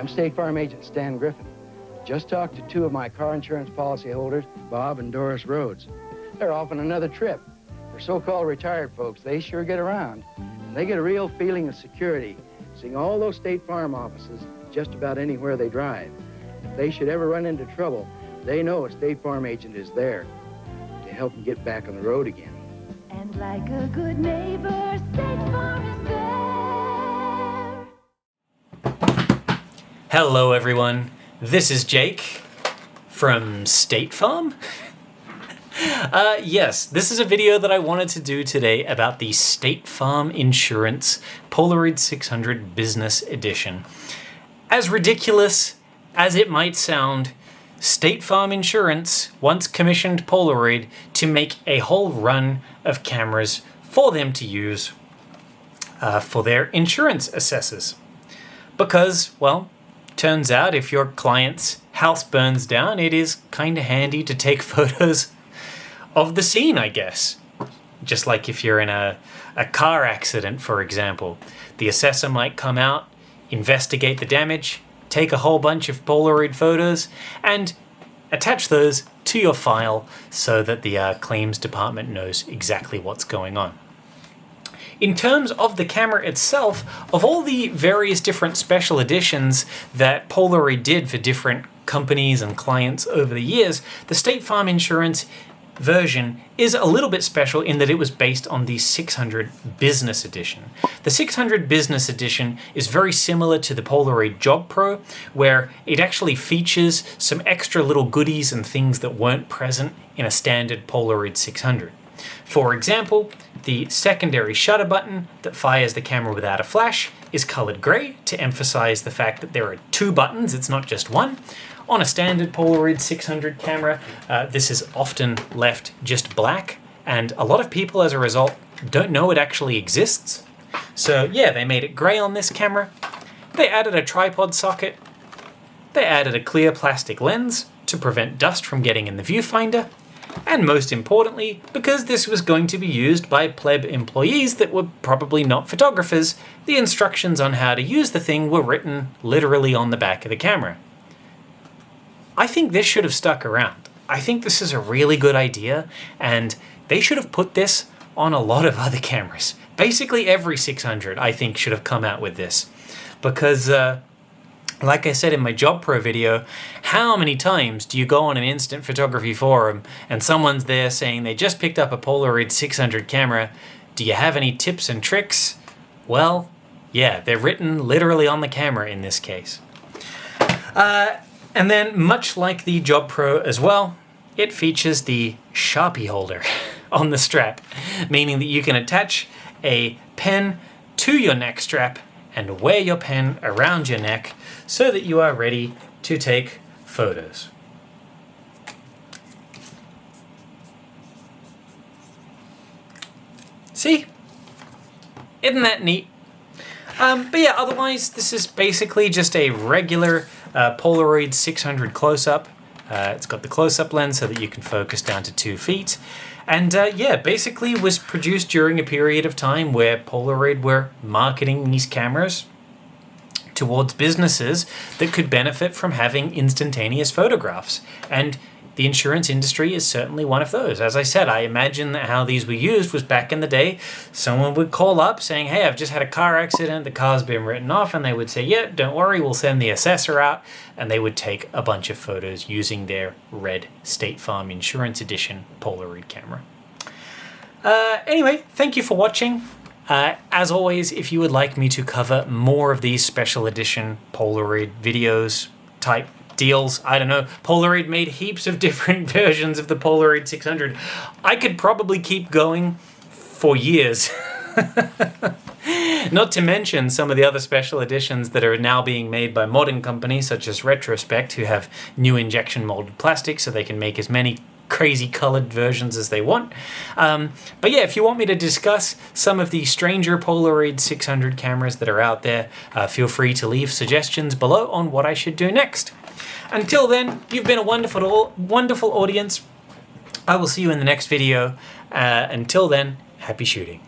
I'm State Farm Agent Stan Griffin. Just talked to two of my car insurance policyholders, Bob and Doris Rhodes. They're off on another trip. For so-called retired folks, they sure get around. And they get a real feeling of security, seeing all those State Farm offices just about anywhere they drive. If they should ever run into trouble, they know a State Farm agent is there to help them get back on the road again. And like a good neighbor, State Farm is there. Hello everyone, this is Jake from State Farm. Yes, this is a video that I wanted to do today about the State Farm Insurance Polaroid 600 Business Edition. As ridiculous as it might sound, State Farm Insurance once commissioned Polaroid to make a whole run of cameras for them to use for their insurance assessors. Because, well, turns out if your client's house burns down, it is kind of handy to take photos of the scene, I guess. Just like if you're in a car accident, for example. The assessor might come out, investigate the damage, take a whole bunch of Polaroid photos, and attach those to your file so that the claims department knows exactly what's going on. In terms of the camera itself, of all the various different special editions that Polaroid did for different companies and clients over the years, the State Farm Insurance version is a little bit special in that it was based on the 600 Business Edition. The 600 Business Edition is very similar to the Polaroid Job Pro, where it actually features some extra little goodies and things that weren't present in a standard Polaroid 600. For example, the secondary shutter button that fires the camera without a flash is colored gray to emphasize the fact that there are two buttons, it's not just one. On a standard Polaroid 600 camera, this is often left just black, and a lot of people as a result don't know it actually exists. So yeah, they made it gray on this camera. They added a tripod socket. They added a clear plastic lens to prevent dust from getting in the viewfinder. And most importantly, because this was going to be used by pleb employees that were probably not photographers, the instructions on how to use the thing were written literally on the back of the camera. I think this should have stuck around. I think this is a really good idea, and they should have put this on a lot of other cameras. Basically every 600, I think, should have come out with this. Because, like I said in my Job Pro video, how many times do you go on an instant photography forum and someone's there saying they just picked up a Polaroid 600 camera, do you have any tips and tricks? Well, yeah, they're written literally on the camera in this case. And then, much like the Job Pro as well, it features the Sharpie holder on the strap, meaning that you can attach a pen to your neck strap and wear your pen around your neck so that you are ready to take photos. See? Isn't that neat? But yeah, otherwise, this is basically just a regular Polaroid 600 close-up. It's got the close-up lens so that you can focus down to 2 feet. And yeah, basically was produced during a period of time where Polaroid were marketing these cameras towards businesses that could benefit from having instantaneous photographs. And the insurance industry is certainly one of those. As I said, I imagine that how these were used was back in the day, someone would call up saying, hey, I've just had a car accident, the car's been written off, and they would say, yeah, don't worry, we'll send the assessor out, and they would take a bunch of photos using their red State Farm Insurance Edition Polaroid camera. Anyway, thank you for watching. As always, if you would like me to cover more of these special edition Polaroid videos type deals, I don't know, Polaroid made heaps of different versions of the Polaroid 600. I could probably keep going for years. Not to mention some of the other special editions that are now being made by modern companies such as Retrospect, who have new injection molded plastic so they can make as many crazy colored versions as they want. But yeah, if you want me to discuss some of the stranger Polaroid 600 cameras that are out there, feel free to leave suggestions below on what I should do next. Until then, you've been a wonderful audience. I will see you in the next video. Until then, happy shooting.